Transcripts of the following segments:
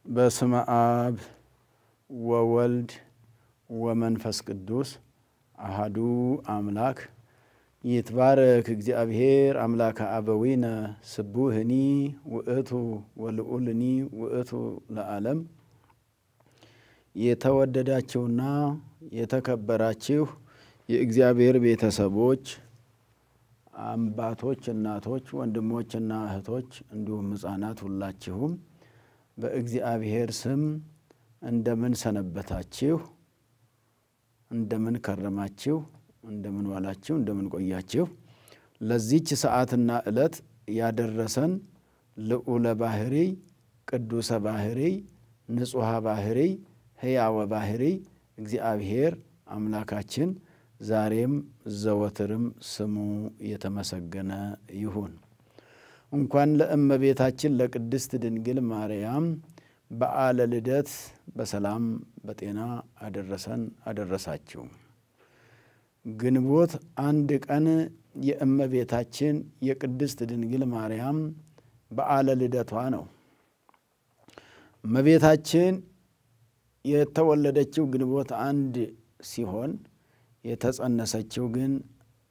በስመ አብ ወወልድ ወመንፈስ ቅዱስ አሐዱ አምላክ ይትባረክ እግዚአብሔር አምላከ አበዊነ ስቡህኒ ውእቱ ወልዑልኒ ውእቱ ለዓለም። የተወደዳችሁና የተከበራችሁ የእግዚአብሔር ቤተሰቦች አባቶች፣ እናቶች፣ ወንድሞችና እህቶች እንዲሁም ሕፃናት ሁላችሁም በእግዚአብሔር ስም እንደምን ሰነበታችሁ? እንደምን ከረማችሁ? እንደምን ዋላችሁ? እንደምን ቆያችሁ? ለዚህች ሰዓትና ዕለት ያደረሰን ልዑለ ባህሪ ቅዱሰ ባህሪ ንጹሐ ባህሪ ሕያው ባህሪ እግዚአብሔር አምላካችን ዛሬም ዘወትርም ስሙ የተመሰገነ ይሁን። እንኳን ለእመቤታችን ለቅድስት ድንግል ማርያም በዓለ ልደት በሰላም በጤና አደረሰን አደረሳችሁ። ግንቦት አንድ ቀን የእመቤታችን የቅድስት ድንግል ማርያም በዓለ ልደቷ ነው። እመቤታችን የተወለደችው ግንቦት አንድ ሲሆን የተጸነሰችው ግን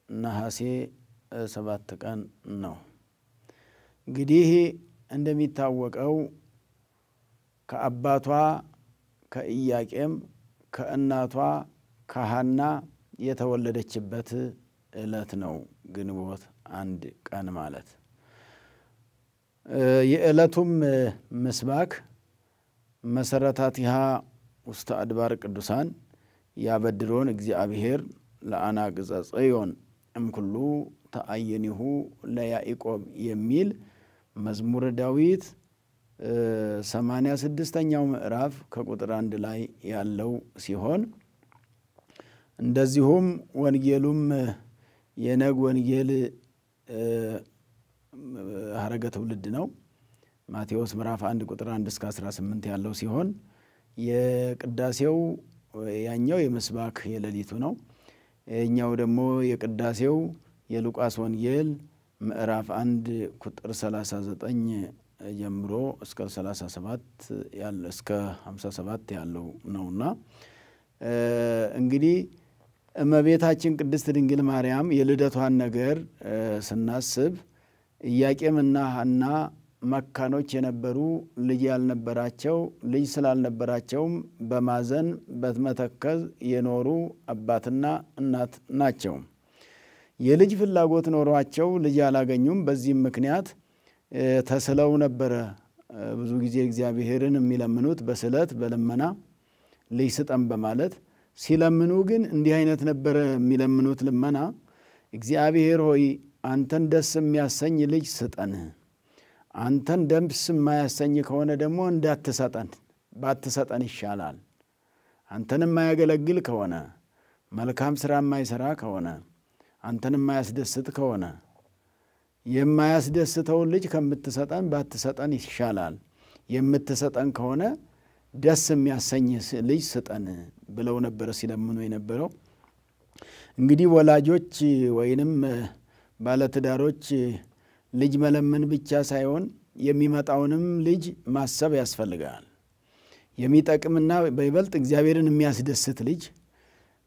ነሐሴ 7 ቀን ነው። እንግዲህ እንደሚታወቀው ከአባቷ ከኢያቄም ከእናቷ ከሐና የተወለደችበት ዕለት ነው ግንቦት አንድ ቀን ማለት። የዕለቱም ምስባክ መሰረታቲሃ ውስተ አድባር ቅዱሳን ያበድሮን እግዚአብሔር ለአናቅጸ ጽዮን እምኩሉ ተአየኒሁ ለያዕቆብ የሚል መዝሙረ ዳዊት 86ኛው ምዕራፍ ከቁጥር 1 ላይ ያለው ሲሆን እንደዚሁም ወንጌሉም የነግ ወንጌል ሐረገ ትውልድ ነው። ማቴዎስ ምዕራፍ 1 ቁጥር 1 እስከ 18 ያለው ሲሆን የቅዳሴው ያኛው የምስባክ የሌሊቱ ነው። የኛው ደግሞ የቅዳሴው የሉቃስ ወንጌል ምዕራፍ 1 ቁጥር 39 ጀምሮ እስከ 37 ያለ እስከ 57 ያለው ነውና እንግዲህ እመቤታችን ቅድስት ድንግል ማርያም የልደቷን ነገር ስናስብ ኢያቄምና ሐና መካኖች የነበሩ ልጅ ያልነበራቸው ልጅ ስላልነበራቸውም በማዘን በመተከዝ የኖሩ አባትና እናት ናቸው። የልጅ ፍላጎት ኖሯቸው ልጅ አላገኙም። በዚህም ምክንያት ተስለው ነበረ ብዙ ጊዜ እግዚአብሔርን የሚለምኑት በስለት በልመና ልጅ ስጠን በማለት ሲለምኑ ግን እንዲህ አይነት ነበረ የሚለምኑት ልመና። እግዚአብሔር ሆይ አንተን ደስ የሚያሰኝ ልጅ ስጠን፣ አንተን ደስ የማያሰኝ ከሆነ ደግሞ እንዳትሰጠን ባትሰጠን ይሻላል። አንተን የማያገለግል ከሆነ መልካም ስራ የማይሰራ ከሆነ አንተን የማያስደስት ከሆነ የማያስደስተውን ልጅ ከምትሰጠን ባትሰጠን ይሻላል። የምትሰጠን ከሆነ ደስ የሚያሰኝ ልጅ ስጠን ብለው ነበር ሲለምኑ የነበረው። እንግዲህ ወላጆች ወይንም ባለትዳሮች ልጅ መለመን ብቻ ሳይሆን የሚመጣውንም ልጅ ማሰብ ያስፈልጋል። የሚጠቅምና በይበልጥ እግዚአብሔርን የሚያስደስት ልጅ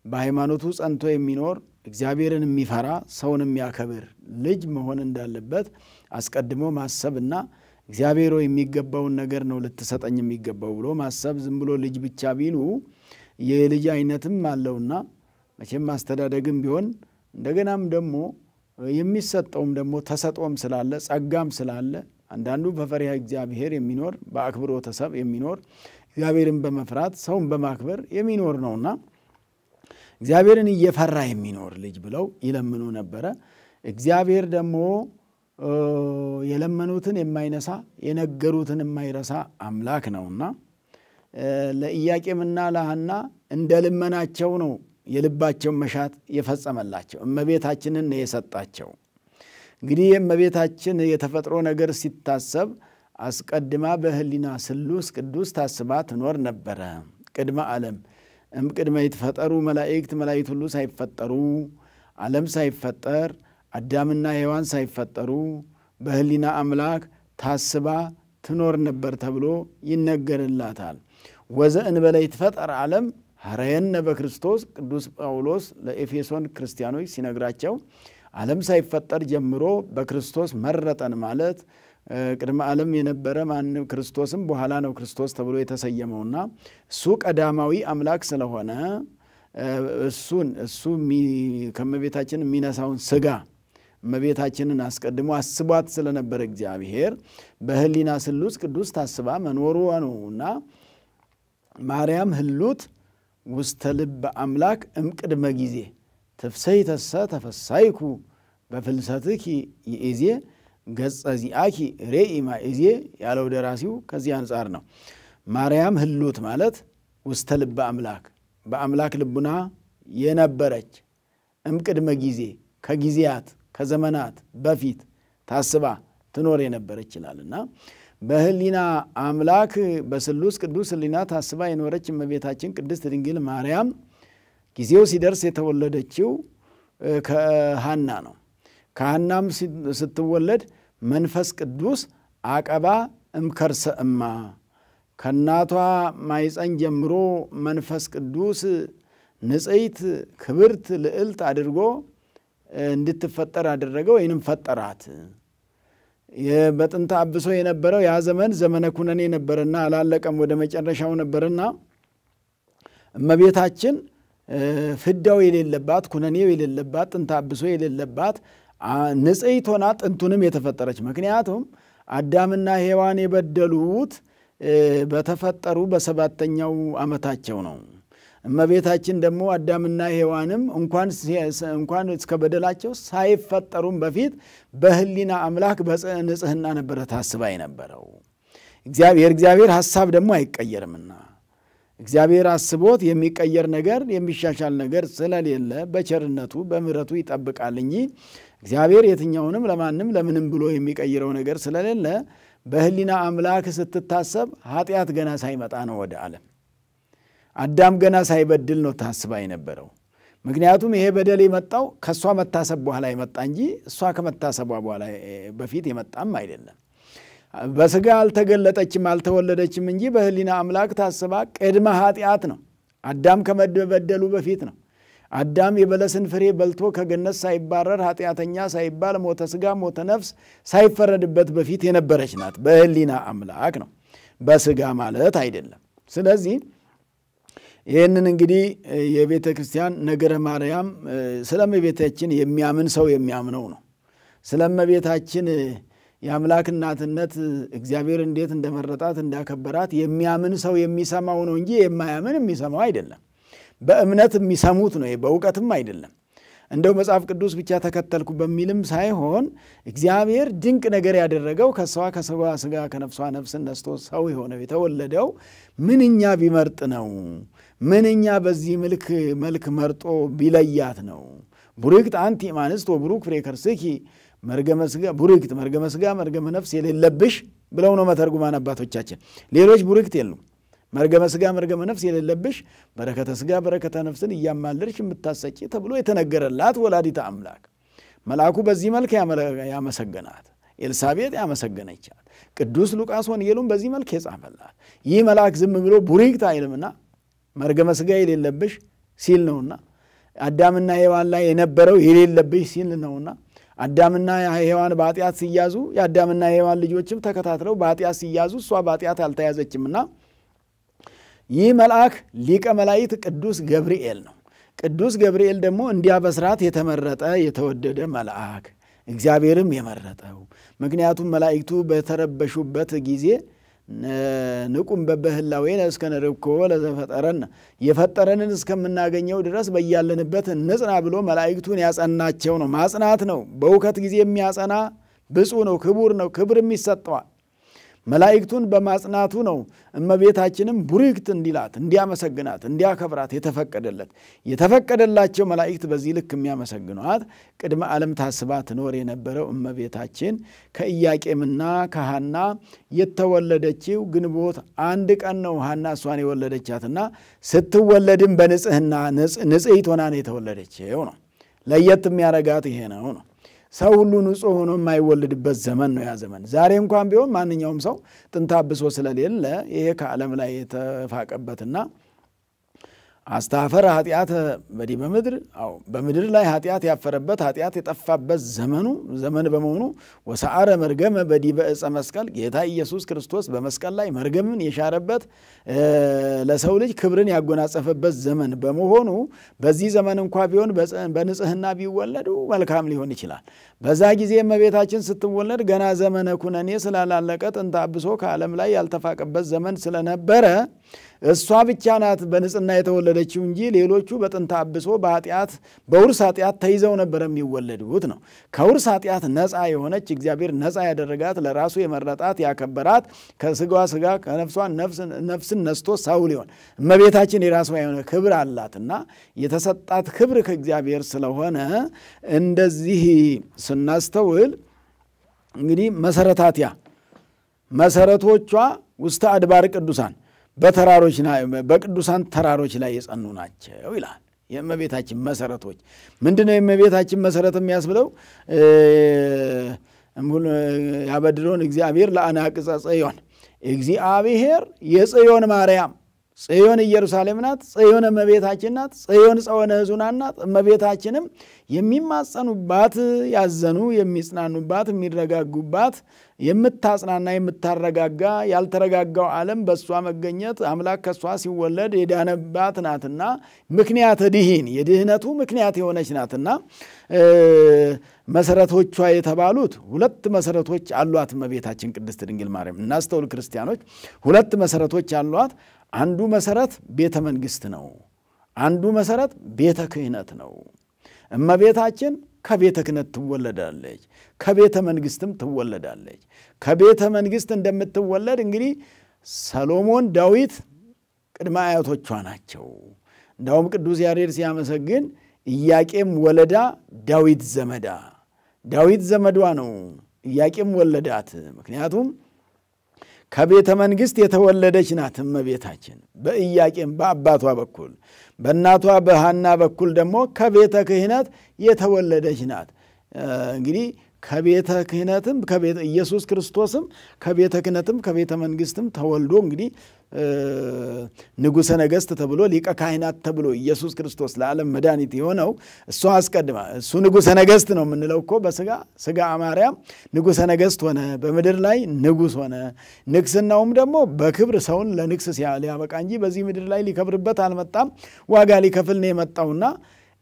በሃይማኖቱ ጸንቶ የሚኖር እግዚአብሔርን የሚፈራ ሰውን የሚያከብር ልጅ መሆን እንዳለበት አስቀድሞ ማሰብና እግዚአብሔር የሚገባውን ነገር ነው ልትሰጠኝ የሚገባው ብሎ ማሰብ። ዝም ብሎ ልጅ ብቻ ቢሉ የልጅ አይነትም አለውና መቼም አስተዳደግም ቢሆን እንደገናም ደግሞ የሚሰጠውም ደግሞ ተሰጦም ስላለ ጸጋም ስላለ አንዳንዱ በፈሪሃ እግዚአብሔር የሚኖር በአክብሮተ ሰብ የሚኖር እግዚአብሔርን በመፍራት ሰውን በማክበር የሚኖር ነውና እግዚአብሔርን እየፈራ የሚኖር ልጅ ብለው ይለምኑ ነበረ። እግዚአብሔር ደግሞ የለመኑትን የማይነሳ የነገሩትን የማይረሳ አምላክ ነውና ለኢያቄምና ለሐና እንደ ልመናቸው ነው የልባቸው መሻት የፈጸመላቸው። እመቤታችንን ነው የሰጣቸው። እንግዲህ የእመቤታችን የተፈጥሮ ነገር ሲታሰብ አስቀድማ በህሊና ስሉስ ቅዱስ ታስባ ትኖር ነበረ። ቅድመ ዓለም ቅድመ ይተፈጠሩ መላእክት መላእክት ሁሉ ሳይፈጠሩ ዓለም ሳይፈጠር አዳምና ሔዋን ሳይፈጠሩ በህሊና አምላክ ታስባ ትኖር ነበር ተብሎ ይነገርላታል። ወዘእንበለ ይትፈጠር ዓለም ሐረየነ በክርስቶስ ቅዱስ ጳውሎስ ለኤፌሶን ክርስቲያኖች ሲነግራቸው ዓለም ሳይፈጠር ጀምሮ በክርስቶስ መረጠን ማለት ቅድመ ዓለም የነበረ ማንም ክርስቶስም በኋላ ነው ክርስቶስ ተብሎ የተሰየመውና እሱ ቀዳማዊ አምላክ ስለሆነ እሱ ከመቤታችን የሚነሳውን ስጋ መቤታችንን አስቀድሞ አስቧት ስለነበረ እግዚአብሔር በህሊና ስሉስ ቅዱስ ታስባ መኖሩ ነውና ማርያም ህሉት ውስተ ልበ አምላክ እምቅድመ ጊዜ ተፍሰይ ተሰ ተፈሳይኩ በፍልሰትኪ ይእዜ ገጸ ዚአኪ ሬኢማ ይእዜ ያለው ደራሲው ከዚህ አንፃር ነው። ማርያም ህሉት ማለት ውስተ ልበ አምላክ በአምላክ ልቡና የነበረች እምቅድመ ጊዜ ከጊዜያት ከዘመናት በፊት ታስባ ትኖር የነበረች ይላልና በህሊና አምላክ በስሉስ ቅዱስ ህሊና ታስባ የኖረች እመቤታችን ቅድስት ድንግል ማርያም ጊዜው ሲደርስ የተወለደችው ከሐና ነው። ከሐናም ስትወለድ መንፈስ ቅዱስ አቀባ እምከርሰ እማ ከናቷ ማይፀን ጀምሮ መንፈስ ቅዱስ ንጽሕት ክብርት ልዕልት አድርጎ እንድትፈጠር አደረገ ወይንም ፈጠራት። በጥንተ አብሶ የነበረው ያ ዘመን ዘመነ ኩነኔ ነበርና አላለቀም ወደ መጨረሻው ነበርና እመቤታችን ፍዳው የሌለባት ኩነኔው የሌለባት ጥንተ አብሶ የሌለባት ንጽሕት ሆና ጥንቱንም የተፈጠረች ምክንያቱም አዳምና ሔዋን የበደሉት በተፈጠሩ በሰባተኛው ዓመታቸው ነው። እመቤታችን ደግሞ አዳምና ሔዋንም እንኳን እስከ በደላቸው ሳይፈጠሩም በፊት በህሊና አምላክ በንጽህና ነበር ታስባ የነበረው። እግዚአብሔር ሐሳብ ደግሞ አይቀየርምና እግዚአብሔር አስቦት የሚቀየር ነገር የሚሻሻል ነገር ስለሌለ በቸርነቱ በምህረቱ ይጠብቃል እንጂ እግዚአብሔር የትኛውንም ለማንም ለምንም ብሎ የሚቀይረው ነገር ስለሌለ በህሊና አምላክ ስትታሰብ ኃጢአት ገና ሳይመጣ ነው ወደ ዓለም አዳም ገና ሳይበድል ነው ታስባ የነበረው። ምክንያቱም ይሄ በደል የመጣው ከሷ መታሰብ በኋላ የመጣ እንጂ እሷ ከመታሰቧ በኋላ በፊት የመጣም አይደለም። በስጋ አልተገለጠችም አልተወለደችም እንጂ በህሊና አምላክ ታስባ ቅድመ ኃጢአት ነው። አዳም ከመበደሉ በፊት ነው። አዳም የበለስን ፍሬ በልቶ ከገነት ሳይባረር ኃጢአተኛ ሳይባል ሞተ ስጋ ሞተ ነፍስ ሳይፈረድበት በፊት የነበረች ናት። በህሊና አምላክ ነው፣ በስጋ ማለት አይደለም። ስለዚህ ይህንን እንግዲህ የቤተ ክርስቲያን ነገረ ማርያም ስለመቤታችን የሚያምን ሰው የሚያምነው ነው። ስለመቤታችን የአምላክ እናትነት እግዚአብሔር እንዴት እንደመረጣት እንዳከበራት የሚያምን ሰው የሚሰማው ነው እንጂ የማያምን የሚሰማው አይደለም። በእምነት የሚሰሙት ነው፣ በእውቀትም አይደለም። እንደው መጽሐፍ ቅዱስ ብቻ ተከተልኩ በሚልም ሳይሆን እግዚአብሔር ድንቅ ነገር ያደረገው ከሰዋ ከሰዋ ስጋ ከነፍሷ ነፍስ ነስቶ ሰው የሆነው የተወለደው ምንኛ ቢመርጥ ነው፣ ምንኛ በዚህ መልክ መርጦ ቢለያት ነው። ቡሩክት አንቲ እማንስት ወቡሩክ ፍሬ ከርስኪ መርገመ ስጋ ቡሩክት መርገመ ስጋ መርገመ ነፍስ የሌለብሽ ብለው ነው መተርጉማን አባቶቻችን። ሌሎች ቡሩክት የሉም። መርገመ ስጋ መርገመ ነፍስ የሌለብሽ በረከተ ስጋ በረከተ ነፍስን እያማለርሽ የምታሰጪ ተብሎ የተነገረላት ወላዲተ አምላክ መልአኩ በዚህ መልክ ያመሰገናት፣ ኤልሳቤጥ ያመሰገነቻት፣ ቅዱስ ሉቃስ ወንጌሉን በዚህ መልክ የጻፈላት። ይህ መልአክ ዝም ብሎ ቡሩክት አይልምና መርገመ ስጋ የሌለብሽ ሲል ነውና አዳምና ሔዋን ላይ የነበረው የሌለብሽ ሲል ነውና አዳምና ሔዋን በኃጢአት ሲያዙ የአዳምና ሔዋን ልጆችም ተከታትለው በኃጢአት ሲያዙ እሷ በኃጢአት አልተያዘችምና ይህ መልአክ ሊቀ መላእክት ቅዱስ ገብርኤል ነው። ቅዱስ ገብርኤል ደግሞ እንዲያበስራት የተመረጠ የተወደደ መልአክ እግዚአብሔርም የመረጠው። ምክንያቱም መላእክቱ በተረበሹበት ጊዜ ንቁም በበህላዌነ እስከ ነርብኮ ለዘፈጠረን የፈጠረንን እስከምናገኘው ድረስ በያለንበት እንጽና ብሎ መላእክቱን ያጸናቸው ነው። ማጽናት ነው። በውከት ጊዜ የሚያጸና ብፁዕ ነው፣ ክቡር ነው፣ ክብርም ይሰጠዋል። መላእክቱን በማጽናቱ ነው እመቤታችንም ቡሩክት እንዲላት እንዲያመሰግናት እንዲያከብራት የተፈቀደላቸው መላእክት በዚህ ልክ የሚያመሰግኗት ቅድመ ዓለም ታስባ ትኖር የነበረው እመቤታችን ከኢያቄምና ከሐና የተወለደችው ግንቦት አንድ ቀን ነው። ሐና እሷን የወለደቻትና ስትወለድም በንጽህና ንጽሕት ሆና ነው የተወለደችው ነው። ለየት የሚያረጋት ይሄ ነው። ሰው ሁሉ ንጹህ ሆኖ የማይወለድበት ዘመን ነው ያ ዘመን። ዛሬ እንኳን ቢሆን ማንኛውም ሰው ጥንተ አብሶ ስለሌለ ይሄ ከዓለም ላይ የተፋቀበትና አስተፈረ ኃጢአት በዲበ ምድር በምድር ላይ ኃጢአት ያፈረበት ኃጢአት የጠፋበት ዘመን በመሆኑ ወሰዓረ መርገመ በዲበ ዕፀ መስቀል ጌታ ኢየሱስ ክርስቶስ በመስቀል ላይ መርገምን የሻረበት ለሰው ልጅ ክብርን ያጎናጸፈበት ዘመን በመሆኑ በዚህ ዘመን እንኳን ቢሆን በንጽህና ቢወለዱ መልካም ሊሆን ይችላል። በዛ ጊዜ እመቤታችን ስትወለድ ገና ዘመነ ኩነኔ ስላላለቀ ጥንተ አብሶ ከዓለም ላይ ያልተፋቀበት ዘመን ስለነበረ እሷ ብቻ ናት በንጽህና የተወለደችው እንጂ ሌሎቹ በጥንተ አብሶ በኃጢአት በውርስ ኃጢአት ተይዘው ነበር የሚወለዱት ነው። ከውርስ ኃጢአት ነፃ የሆነች እግዚአብሔር ነፃ ያደረጋት ለራሱ የመረጣት ያከበራት ከስጋዋ ስጋ ከነፍሷ ነፍስን ነስቶ ሰው ሊሆን እመቤታችን የራሷ የሆነ ክብር አላትና የተሰጣት ክብር ከእግዚአብሔር ስለሆነ እንደዚህ ስናስተውል እንግዲህ መሰረታቲያ መሰረቶቿ ውስተ አድባር ቅዱሳን በተራሮች በቅዱሳን ተራሮች ላይ የጸኑ ናቸው ይላል። የእመቤታችን መሰረቶች ምንድነው? የእመቤታችን መሰረት የሚያስብለው ያበድሮን እግዚአብሔር ለአናቅጸ ጽዮን እግዚአብሔር የጽዮን ማርያም ጽዮን ኢየሩሳሌም ናት። ጽዮን እመቤታችን ናት። ጽዮን ጸወነ ሕዙናን ናት። እመቤታችንም የሚማጸኑባት ያዘኑ የሚጽናኑባት የሚረጋጉባት የምታጽናና የምታረጋጋ ያልተረጋጋው ዓለም በሷ መገኘት አምላክ ከሷ ሲወለድ የዳነባት ናትና ምክንያት ድህን የድህነቱ ምክንያት የሆነች ናትና መሰረቶቿ የተባሉት ሁለት መሰረቶች አሏት እመቤታችን ቅድስት ድንግል ማርያም። እናስተውል ክርስቲያኖች፣ ሁለት መሰረቶች አሏት። አንዱ መሰረት ቤተ መንግስት ነው። አንዱ መሰረት ቤተ ክህነት ነው። እመቤታችን ከቤተ ክህነት ትወለዳለች፣ ከቤተ መንግስትም ትወለዳለች። ከቤተ መንግስት እንደምትወለድ እንግዲህ ሰሎሞን ዳዊት ቅድመ አያቶቿ ናቸው። እንዳውም ቅዱስ ያሬድ ሲያመሰግን ኢያቄም ወለዳ ዳዊት ዘመዳ፣ ዳዊት ዘመዷ ነው፣ ኢያቄም ወለዳት። ምክንያቱም ከቤተ መንግስት የተወለደች ናት እመቤታችን በኢያቄም በአባቷ በኩል፣ በእናቷ በሐና በኩል ደግሞ ከቤተ ክህነት የተወለደች ናት። እንግዲህ ከቤተ ክህነትም ከቤተ ኢየሱስ ክርስቶስም ከቤተ ክህነትም ከቤተ መንግስትም ተወልዶ እንግዲህ ንጉሠ ነገሥት ተብሎ ሊቀ ካህናት ተብሎ ኢየሱስ ክርስቶስ ለዓለም መድኃኒት የሆነው እሱ አስቀድማ እሱ ንጉሠ ነገሥት ነው የምንለው እኮ በስጋ ማርያም ንጉሠ ነገሥት ሆነ፣ በምድር ላይ ንጉሥ ሆነ። ንግስናውም ደግሞ በክብር ሰውን ለንግስ ሊያበቃ እንጂ በዚህ ምድር ላይ ሊከብርበት አልመጣም፣ ዋጋ ሊከፍል ነው የመጣውና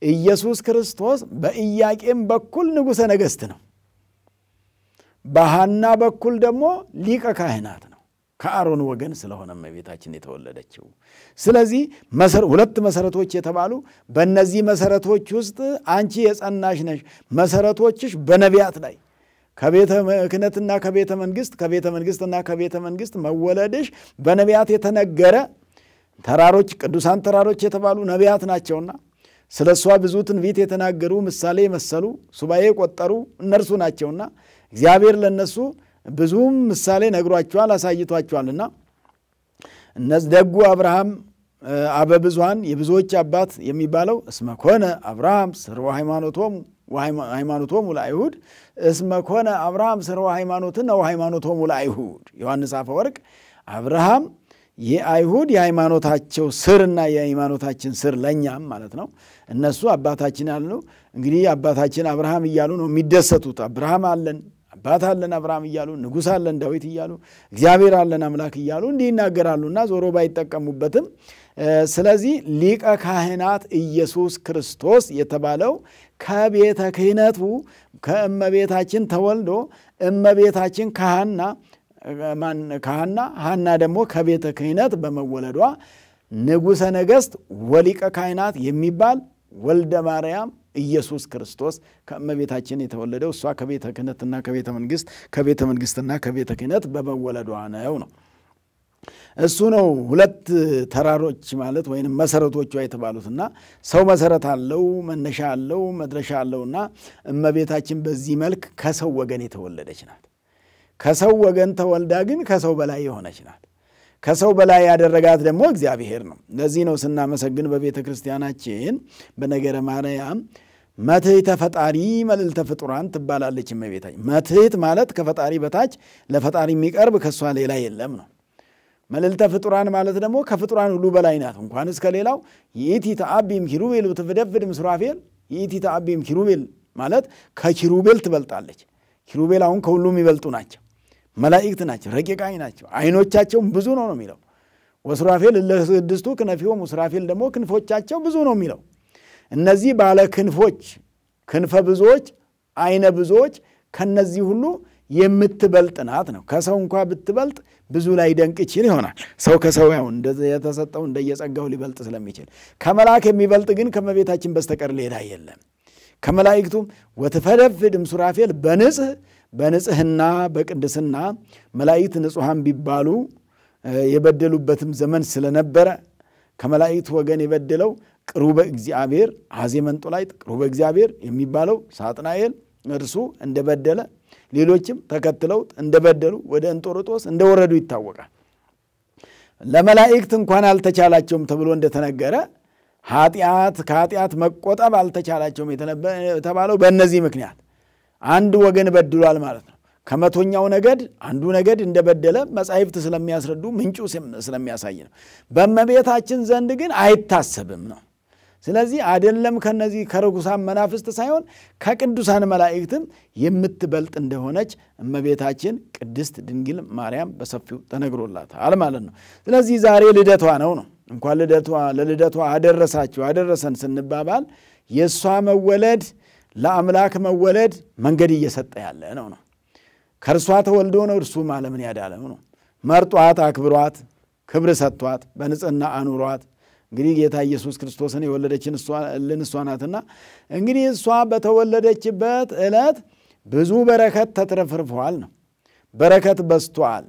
ኢየሱስ ክርስቶስ በኢያቄም በኩል ንጉሠ ነገሥት ነው፣ በሐና በኩል ደግሞ ሊቀ ካህናት ነው። ከአሮን ወገን ስለሆነ እመቤታችን የተወለደችው። ስለዚህ ሁለት መሰረቶች የተባሉ በእነዚህ መሰረቶች ውስጥ አንቺ የጸናሽ ነሽ። መሰረቶችሽ በነቢያት ላይ ከቤተ ክህነትና ከቤተ መንግስትና ከቤተ መንግስት መወለድሽ በነቢያት የተነገረ ተራሮች ቅዱሳን ተራሮች የተባሉ ነቢያት ናቸውና ስለሷ ብዙ ትንቢት የተናገሩ ምሳሌ መሰሉ ሱባኤ ቆጠሩ እነርሱ ናቸውና እግዚአብሔር ለነሱ ብዙም ምሳሌ ነግሯቸዋል አሳይቷቸዋልና እነዚህ ደጉ አብርሃም አበብዙሃን የብዙዎች አባት የሚባለው እስመ ኮነ አብርሃም ስርወ ሃይማኖቶሙ ለአይሁድ እስመ ኮነ አብርሃም ስርወ ሃይማኖትና ወሃይማኖቶሙ ለአይሁድ ዮሐንስ አፈወርቅ አብርሃም የአይሁድ የሃይማኖታቸው ስርና የሃይማኖታችን ስር ለኛም ማለት ነው። እነሱ አባታችን ያሉ እንግዲህ አባታችን አብርሃም እያሉ ነው የሚደሰቱት። አብርሃም አለን አባት አለን አብርሃም እያሉ ንጉሥ አለን ዳዊት እያሉ እግዚአብሔር አለን አምላክ እያሉ እንዲህ ይናገራሉና ዞሮ ባይጠቀሙበትም ስለዚህ ሊቀ ካህናት ኢየሱስ ክርስቶስ የተባለው ከቤተ ክህነቱ ከእመቤታችን ተወልዶ እመቤታችን ካህና ደግሞ ከቤተ ክህነት በመወለዷ ንጉሠ ነገሥት ወሊቀ ካህናት የሚባል ወልደ ማርያም ኢየሱስ ክርስቶስ ከእመቤታችን የተወለደው እሷ ከቤተ ክህነትና ከቤተ መንግስትና ከቤተ ክህነት በመወለዷ ነው። እሱ ነው ሁለት ተራሮች ማለት ወይንም መሰረቶቿ የተባሉትና ሰው መሰረት አለው መነሻ አለው መድረሻ አለውና እመቤታችን በዚህ መልክ ከሰው ወገን የተወለደች ናት። ከሰው ወገን ተወልዳ ግን ከሰው በላይ የሆነች ናት። ከሰው በላይ ያደረጋት ደግሞ እግዚአብሔር ነው። ለዚህ ነው ስናመሰግን በቤተ ክርስቲያናችን በነገረ ማርያም መትሕተ ፈጣሪ መልዕልተ ፍጡራን ትባላለች እመቤታችን። መትሕት ማለት ከፈጣሪ በታች ለፈጣሪ የሚቀርብ ከሷ ሌላ የለም ነው። መልዕልተ ፍጡራን ማለት ደግሞ ከፍጡራን ሁሉ በላይ ናት። እንኳንስ ከሌላው ይእቲ ተአቢም ኪሩቤል ወትፈደፍድ ምስራፌል። ይእቲ ተአቢም ኪሩቤል ማለት ከኪሩቤል ትበልጣለች። ኪሩቤል አሁን ከሁሉም ይበልጡ ናቸው። መላእክት ናቸው፣ ረቂቃኝ ናቸው። አይኖቻቸውም ብዙ ነው የሚለው። ወሱራፌል ለስድስቱ ክነፊሆሙ፣ ሱራፌል ደግሞ ክንፎቻቸው ብዙ ነው የሚለው። እነዚህ ባለ ክንፎች፣ ክንፈ ብዙዎች፣ አይነ ብዙዎች ከነዚህ ሁሉ የምትበልጥ ናት ነው። ከሰው እንኳ ብትበልጥ ብዙ ላይ ደንቅ ይችል ይሆናል። ሰው ከሰው ያው የተሰጠው እንደየጸጋው ሊበልጥ ስለሚችል፣ ከመላእክ የሚበልጥ ግን ከመቤታችን በስተቀር ሌላ የለም። ከመላእክቱም ወትፈደፍድም ሱራፌል በንጽህና በቅድስና መላእክት ንጹሐን ቢባሉ የበደሉበትም ዘመን ስለነበረ ከመላእክት ወገን የበደለው ቅሩበ እግዚአብሔር አዜ መንጦላይት ቅሩበ እግዚአብሔር የሚባለው ሳጥናኤል እርሱ እንደበደለ ሌሎችም ተከትለው እንደበደሉ ወደ እንጦርጦስ እንደወረዱ ይታወቃል። ለመላእክት እንኳን አልተቻላቸውም ተብሎ እንደተነገረ ከኃጢአት መቆጠብ አልተቻላቸውም የተባለው በእነዚህ ምክንያት አንድ ወገን በድሏል ማለት ነው። ከመቶኛው ነገድ አንዱ ነገድ እንደበደለ መጻሕፍት ስለሚያስረዱ ምንጩ ስለሚያሳይ ነው። በእመቤታችን ዘንድ ግን አይታሰብም ነው። ስለዚህ አይደለም ከነዚህ ከርኩሳን መናፍስት ሳይሆን ከቅዱሳን መላእክትም የምትበልጥ እንደሆነች እመቤታችን ቅድስት ድንግል ማርያም በሰፊው ተነግሮላታል ማለት ነው። ስለዚህ ዛሬ ልደቷ ነው። እንኳን ለልደቷ አደረሰን ስንባባል የሷ መወለድ ለአምላክ መወለድ መንገድ እየሰጠ ያለ ነው። ከርሷ ተወልዶ ነው እርሱ ዓለምን ያዳነው ነው። መርጧት አክብሯት ክብር ሰጥቷት በንጽህና አኑሯት። እንግዲህ ጌታ ኢየሱስ ክርስቶስን የወለደችን እሷ ናትና እንግዲህ እሷ በተወለደችበት ዕለት ብዙ በረከት ተትረፍርፈዋል ነው። በረከት በስቷል።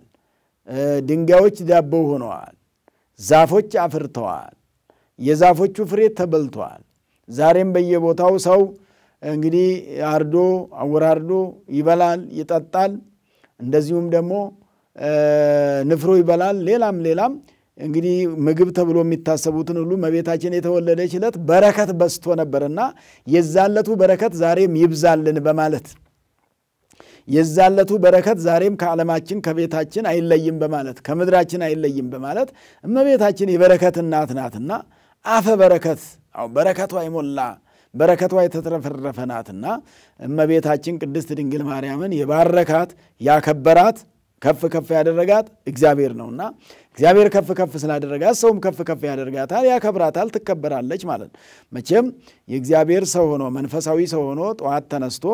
ድንጋዮች ዳቦ ሆነዋል። ዛፎች አፍርተዋል። የዛፎቹ ፍሬ ተበልቷል። ዛሬም በየቦታው ሰው እንግዲህ አርዶ አወራርዶ ይበላል ይጠጣል። እንደዚሁም ደግሞ ንፍሮ ይበላል። ሌላም እንግዲህ ምግብ ተብሎ የሚታሰቡትን ሁሉ እመቤታችን የተወለደች ዕለት በረከት በስቶ ነበርና የዛለቱ በረከት ዛሬም ይብዛልን በማለት የዛለቱ በረከት ዛሬም ከዓለማችን ከቤታችን አይለይም በማለት ከምድራችን አይለይም በማለት እመቤታችን የበረከት እናት ናትና አፈ በረከት በረከቷ ይሞላ በረከቷ የተትረፈረፈ ናትና እመቤታችን ቅድስት ድንግል ማርያምን የባረካት ያከበራት ከፍ ከፍ ያደረጋት እግዚአብሔር ነውና እግዚአብሔር ከፍ ከፍ ስላደረጋት ሰውም ከፍ ከፍ ያደርጋታል ያከብራታል ትከበራለች ማለት ነው። መቼም የእግዚአብሔር ሰው ሆኖ መንፈሳዊ ሰው ሆኖ ጠዋት ተነስቶ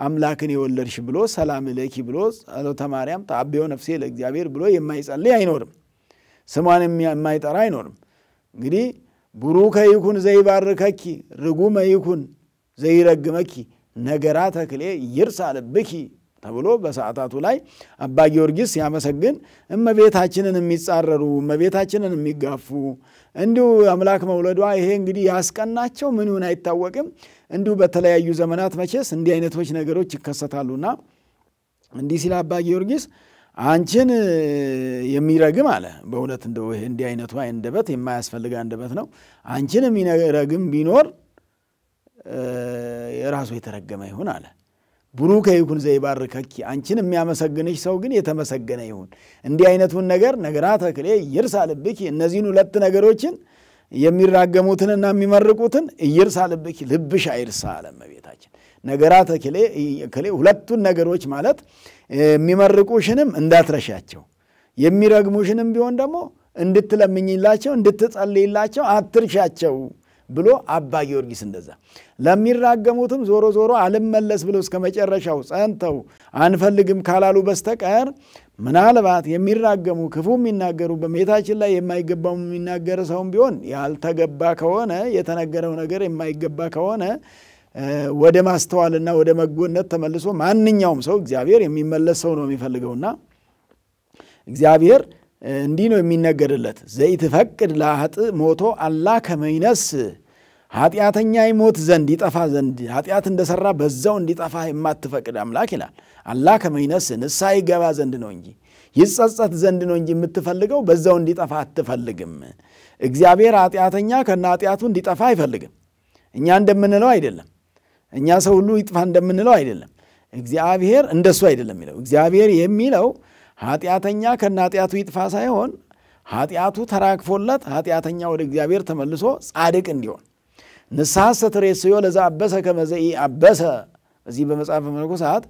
አምላክን የወለድሽ ብሎ ሰላም ለኪ ብሎ ጸሎተ ማርያም ተአብዮ ነፍሴ ለእግዚአብሔር ብሎ የማይጸልይ አይኖርም። ስሟን የማይጠራ አይኖርም። እንግዲህ ቡሩከ ይኩን ዘይባርከኪ ርጉመ ይኩን ዘይረግመኪ ነገራ ተክሌ ይርሳልብኪ ተብሎ በሰዓታቱ ላይ አባ ጊዮርጊስ ያመሰግን እመቤታችንን የሚጻረሩ እመቤታችንን የሚጋፉ እንዲሁ አምላክ መውለዷ ይሄ እንግዲህ ያስቀናቸው ምን ይሁን አይታወቅም። እንዲሁ በተለያዩ ዘመናት መቼስ እንዲህ አይነቶች ነገሮች ይከሰታሉና እንዲህ ሲል አባ ጊዮርጊስ አንቺን የሚረግም አለ። በእውነት እንደው ይሄ እንዲህ አይነቱ አንደበት የማያስፈልግ አንደበት ነው። አንቺን የሚረግም ቢኖር የራሱ የተረገመ ይሁን አለ። ቡሩከ ይኩን ዘይባርከኪ አንቺን የሚያመሰግንሽ ሰው ግን የተመሰገነ ይሁን። እንዲህ አይነቱን ነገራ ተክሌ ይርሳልብኪ እነዚህን ሁለት ነገሮችን የሚራገሙትንና የሚመርቁትን ይርሳልብኪ ልብሽ አይርሳ አለ እመቤታችን። ነገራ ተክሌ ሁለቱን ነገሮች ማለት የሚመርቁሽንም እንዳትረሻቸው የሚረግሙሽንም ቢሆን ደግሞ እንድትለምኝላቸው እንድትጸልይላቸው አትርሻቸው ብሎ አባ ጊዮርጊስ እንደዛ ለሚራገሙትም ዞሮ ዞሮ አልመለስ ብለው እስከ መጨረሻው ጸንተው አንፈልግም ካላሉ በስተቀር ምናልባት የሚራገሙ ክፉ የሚናገሩ በእመቤታችን ላይ የማይገባው የሚናገር ሰውም ቢሆን ያልተገባ ከሆነ የተነገረው ነገር የማይገባ ከሆነ ወደ ማስተዋልና ወደ መጎነት ተመልሶ ማንኛውም ሰው እግዚአብሔር የሚመለስ ሰው ነው የሚፈልገውና እግዚአብሔር እንዲህ ነው የሚነገርለት ዘይትፈቅድ ለኃጥ ሞቶ አላ ከመይነስ ኃጢአተኛ ይሞት ዘንድ ይጠፋ ዘንድ ኃጢአት እንደሰራ በዛው እንዲጠፋ የማትፈቅድ አምላክ ይላል። አላ ከመይነስ ንስሐ ይገባ ዘንድ ነው እንጂ ይጸጸት ዘንድ ነው እንጂ የምትፈልገው በዛው እንዲጠፋ አትፈልግም። እግዚአብሔር ኃጢአተኛ ከነ ኃጢአቱ እንዲጠፋ አይፈልግም። እኛ እንደምንለው አይደለም። እኛ ሰው ሁሉ ይጥፋ እንደምንለው አይደለም። እግዚአብሔር እንደሱ አይደለም የሚለው። እግዚአብሔር የሚለው ኃጢአተኛ ከናጢአቱ ይጥፋ ሳይሆን ኃጢአቱ ተራክፎለት ኃጢአተኛ ወደ እግዚአብሔር ተመልሶ ጻድቅ እንዲሆን ንስሐ ስትሬስዮ ለዛ አበሰ ከመዘኢ አበሰ እዚህ በመጽሐፈ መነኮሳት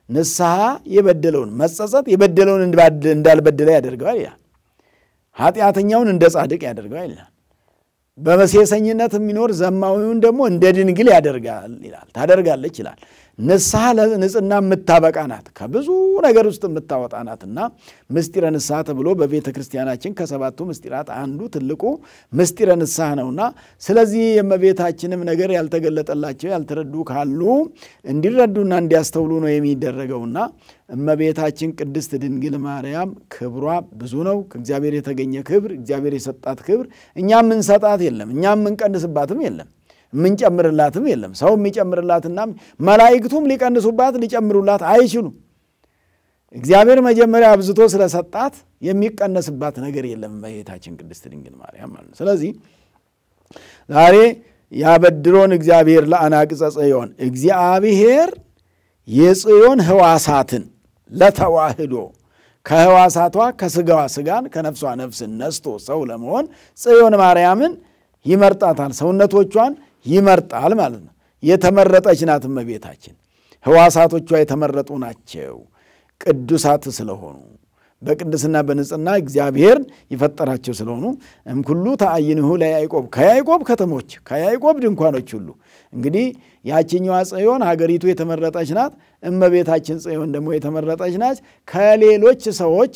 ንስሐ የበደለውን መጸጸት የበደለውን እንዳልበደለ ያደርገዋል ይላል። ኃጢአተኛውን እንደ ጻድቅ ያደርገዋል ይላል። በመሴሰኝነት የሚኖር ዘማዊውን ደግሞ እንደ ድንግል ያደርጋል ይላል። ታደርጋለች ይላል። ንስሐ ለንጽህና የምታበቃ ናት፣ ከብዙ ነገር ውስጥ የምታወጣ ናትና ምስጢረ ንስሐ ተብሎ በቤተ ክርስቲያናችን ከሰባቱ ምስጢራት አንዱ ትልቁ ምስጢረ ንስሐ ነውና ስለዚህ የእመቤታችንም ነገር ያልተገለጠላቸው ያልተረዱ ካሉ እንዲረዱና እንዲያስተውሉ ነው የሚደረገውና እመቤታችን ቅድስት ድንግል ማርያም ክብሯ ብዙ ነው። ከእግዚአብሔር የተገኘ ክብር፣ እግዚአብሔር የሰጣት ክብር እኛም እንሰጣት የለም፣ እኛም እንቀንስባትም የለም፣ ምንጨምርላትም የለም። ሰው የሚጨምርላትና መላእክቱም ሊቀንሱባት ሊጨምሩላት አይችሉም። እግዚአብሔር መጀመሪያ አብዝቶ ስለሰጣት የሚቀነስባት ነገር የለም እመቤታችን ቅድስት ድንግል ማርያም ማለት ነው። ስለዚህ ዛሬ ያበድሮን እግዚአብሔር ለአናቅጸ ጽዮን እግዚአብሔር የጽዮን ህዋሳትን ለተዋህዶ ከህዋሳቷ ከስጋዋ ስጋን ከነፍሷ ነፍስን ነስቶ ሰው ለመሆን ጽዮን ማርያምን ይመርጣታል፣ ሰውነቶቿን ይመርጣል ማለት ነው። የተመረጠች ናት እመቤታችን። ህዋሳቶቿ የተመረጡ ናቸው ቅዱሳት ስለሆኑ በቅድስና በንጽህና እግዚአብሔር ይፈጠራቸው ስለሆኑ እምኩሉ ተአይንሁ ለያዕቆብ ከያዕቆብ ከተሞች ከያዕቆብ ድንኳኖች ሁሉ እንግዲህ ያቺኛዋ ጽዮን ሀገሪቱ የተመረጠች ናት። እመቤታችን ጽዮን ደግሞ የተመረጠች ናት። ከሌሎች ሰዎች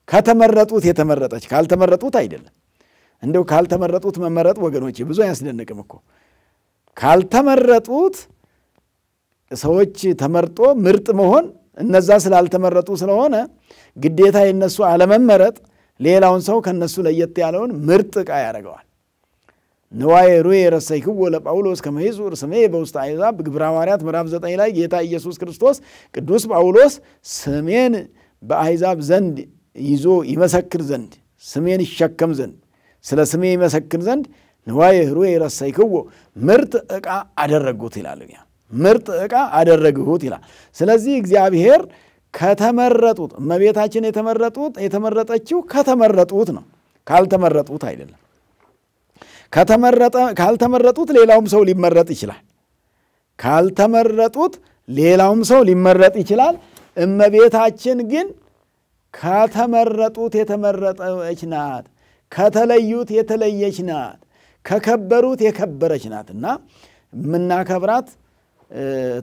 ከተመረጡት የተመረጠች ካልተመረጡት አይደለም። እንደው ካልተመረጡት መመረጥ ወገኖቼ ብዙ አያስደንቅም እኮ። ካልተመረጡት ሰዎች ተመርጦ ምርጥ መሆን እነዛ ስላልተመረጡ ስለሆነ ግዴታ የነሱ አለመመረጥ ሌላውን ሰው ከነሱ ለየት ያለውን ምርጥ ዕቃ ያደርገዋል። ንዋየ ሩየ ረሰይክዎ ለጳውሎስ ከመ ይጹር ስሜ በውስተ አሕዛብ ግብረ ሐዋርያት ምዕራፍ 9 ላይ ጌታ ኢየሱስ ክርስቶስ ቅዱስ ጳውሎስ ስሜን በአሕዛብ ዘንድ ይዞ ይመሰክር ዘንድ ስሜን ይሸከም ዘንድ ስለ ስሜ ይመሰክር ዘንድ ንዋየ ሩየ ረሰይክዎ ምርጥ ዕቃ አደረጉት ይላል። ምርጥ ዕቃ አደረጉት ይላል። ስለዚህ እግዚአብሔር ከተመረጡት እመቤታችን የተመረጠችው ከተመረጡት ነው፣ ካልተመረጡት አይደለም። ካልተመረጡት ሌላውም ሰው ሊመረጥ ይችላል። ካልተመረጡት ሌላውም ሰው ሊመረጥ ይችላል። እመቤታችን ግን ከተመረጡት የተመረጠች ናት፣ ከተለዩት የተለየች ናት፣ ከከበሩት የከበረች ናትና ምናከብራት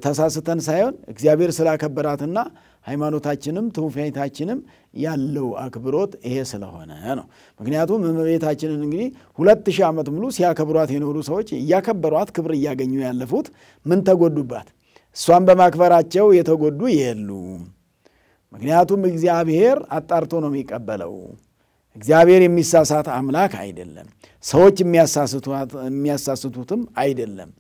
ተሳስተን ሳይሆን እግዚአብሔር ስላከበራትና ሃይማኖታችንም ትውፊታችንም ያለው አክብሮት ይሄ ስለሆነ ነው። ምክንያቱም እመቤታችንን እንግዲህ 2000 ዓመት ሙሉ ሲያከብሯት የኖሩ ሰዎች እያከበሯት ክብር እያገኙ ያለፉት ምን ተጎዱባት? እሷን በማክበራቸው የተጎዱ የሉም። ምክንያቱም እግዚአብሔር አጣርቶ ነው የሚቀበለው። እግዚአብሔር የሚሳሳት አምላክ አይደለም፣ ሰዎች የሚያሳስቱትም አይደለም፣